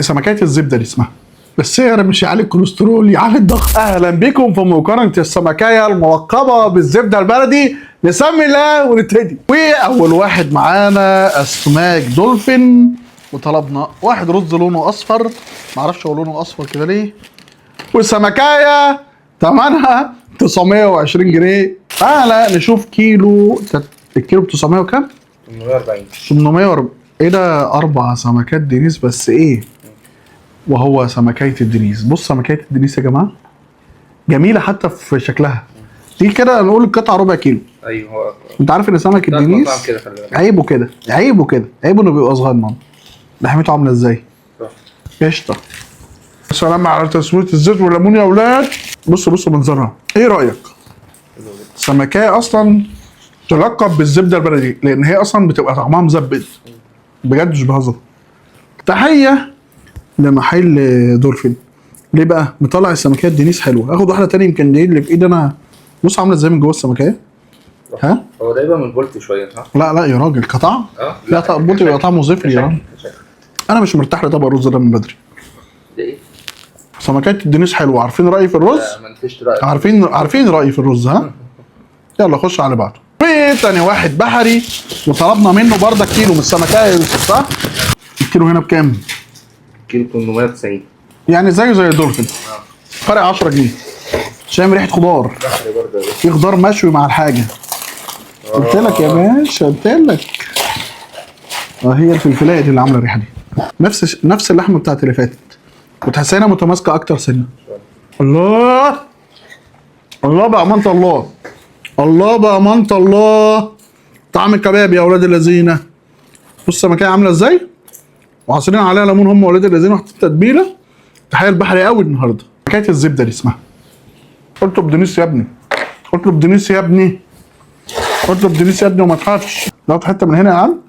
سمكات الزبده دي اسمها، بس هي مش يعلي الكوليسترول، يعلي الضغط. اهلا بكم في مقارنه السمكيه الملقبه بالزبده البلدي. نسمي الله ونبتدي. واول واحد معانا اسماك دولفين، وطلبنا واحد رز لونه اصفر، معرفش هو لونه اصفر كده ليه، والسمكايه ثمنها 920 جنيه. تعالى نشوف كيلو. الكيلو ب 900 وكام؟ 840. 840. ايه ده؟ 4 سمكات دينيس بس ايه؟ وهو سمكية الدنيس. بص سمكية الدنيس يا جماعة جميلة حتى في شكلها. تيجي كده نقول القطعة ربع كيلو. ايوه هو انت عارف ان سمك الدنيس كده خلي بالك. عيبه كده، عيبه انه بيبقى صغنن. لحمته عاملة ازاي؟ قشطة. السلام على تسوية الزيت والليمون يا اولاد. بصوا منظرها، ايه رأيك؟ سمكية اصلا تلقب بالزبدة البلدي لان هي اصلا بتبقى طعمها مزبد. بجد مش بهزر. تحية لمحل دولفين. ليه بقى؟ مطلع السمكيات دينيس حلوه. اخد واحده تاني يمكن دي اللي في ايدي انا. بص عامله ازاي من جوه السمكيه. ها؟ هو ده يبقى من بولتي شويه صح؟ لا يا راجل قطع. لا طب بولتي بيبقى طعمه زفر يا راجل. انا مش مرتاح لطبق الرز ده من بدري. ده ايه؟ سمكيات الدينيس حلوه. عارفين رايي في الرز؟ لا ما انتش رايك. عارفين رايي في الرز ها؟ يلا خش على بعضه. تاني واحد بحري، وطلبنا منه برضه كيلو من السمكيه يا يوسف صح؟ الكيلو هنا بكام؟ كيلو 890 يعني زيه زي الدولفين. فرق 10 جنيه. شايف ريحه خضار. بحري برضه في خضار مشوي مع الحاجه. قلت لك يا باشا، قلت لك. هي الفلفلايه دي اللي عامله الريحه دي. نفس اللحمه بتاعت اللي فاتت، وتحسينها متماسكه اكتر سنه. الله بأمانة الله. الله بأمانة الله. طعم الكباب يا اولاد الذين. بص السمكيه عامله ازاي، وعصرين عليها ليمون هم اولاد الذين، وحطيت تتبيله. تحيه البحري قوي النهارده. حكايه الزبده دي اسمها. اطلب دنيس يا ابني، اطلب دنيس يا ابني، اطلب دنيس يا ابني وما تخافش. لو حته من هنا يا عم.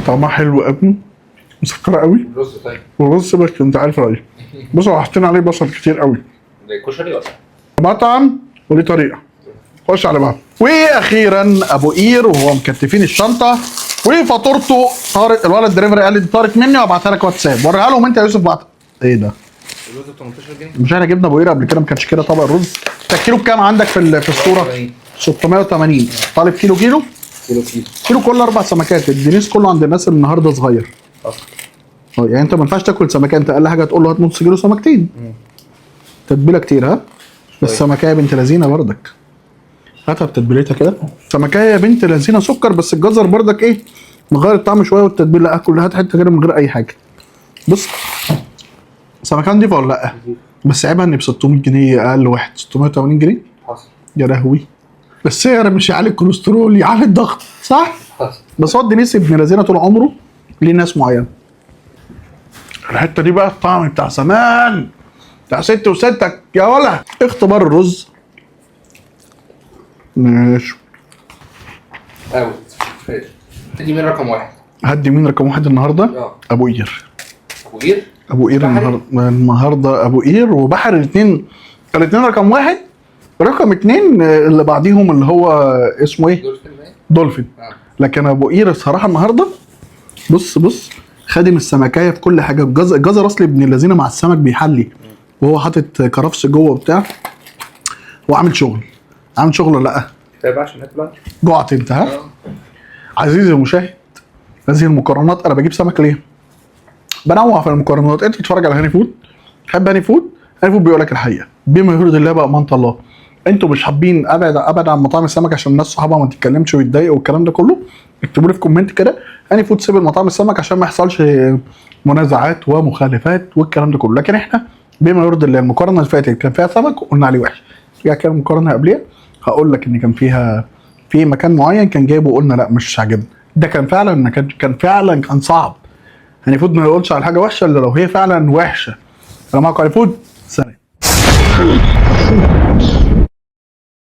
طعمها حلو قوي، مسكره قوي. الرز طيب. والرز بس انت عارف رايي. بصوا حاطين عليه بصل كتير قوي. ده كشري ولا؟ مطعم وليه طريقه. خش على بعض. واخيرا ابو قير وهو مكتفين الشنطه وفاتورته. طارق الولد الدليفري قال لي دي طارت مني وابعتها لك واتساب. وريها لهم انت يا يوسف بعتها. ايه ده؟ الرز ب 18 جنيه. مش احنا جبنا ابو قير قبل كده ما كانش كده طبق الرز؟ انت الكيلو بكام عندك في الصوره؟ 680. طالب كيلو كيلو كل 4 سمكات. الدنيس كله عند الناس النهارده صغير اصلا. يعني انت ما ينفعش تاكل سمكه، انت اقل حاجه تقول له هات نص كيلو سمكتين. تتبيله كتير ها؟ بس سمكه يا بنت لذينه بردك. هاتها بتتبيلتها كده. سمكه يا بنت لذينه سكر، بس الجزر بردك ايه؟ مغير الطعم شويه، والتتبيله لا كلها هات حته كده من غير اي حاجه. بص سمكه نضيفه ولا لا؟ بس عيبها ان ب 600 جنيه اقل واحد. 680 جنيه حصل. يا لهوي. بس سعر مش يعلي الكوليسترول، يعلي الضغط صح؟ حصل. بس هو الدنيس ابن لذينه طول عمره ليه ناس معينه. الحته دي بقى الطعم بتاع زمان، بتاع ست وستك يا ولا. اختبار الرز. ماشي. اوت. تدي مين رقم واحد؟ هدي مين رقم واحد النهارده؟ ابو قير. ابو قير النهارده ابو قير وبحر. الاثنين رقم واحد. رقم 2 اللي بعديهم اللي هو اسمه ايه؟ دولفين. لكن ابو قير الصراحه النهارده بص خادم السمكايه في كل حاجه. الجزر اصلي ابن الذين مع السمك بيحلي، وهو حاطط كرفس جوه وبتاع. هو عامل شغل ولا لا؟ طيب عشان ناكل. جوعت انت ها؟ عزيزي المشاهد، هذه المقارنات انا بجيب سمك ليه؟ بنوع في المقارنات. انت تتفرج على هاني فود، تحب هاني فود بيقول لك الحقيقه بما يرضي الله بأمانة الله. انتوا مش حابين ابعد عن مطاعم السمك عشان الناس صحابها ما تتكلمش ويتضايقوا والكلام ده كله، اكتبوا لي في كومنت كده هاني فود سيب المطاعم السمك عشان ما يحصلش منازعات ومخالفات والكلام ده كله. لكن احنا بما يرضي الله المقارنه اللي فاتت كان فيها سمك وقلنا عليه وحش. يعني كان المقارنه قبليها هقول لك ان كان فيها في مكان معين كان جايبه وقلنا لا مش عاجبنا. ده كان فعلا كان صعب. هاني فود ما يقولش على حاجه وحشه الا لو هي فعلا وحشه. انا معاكم هاني فود. سلام.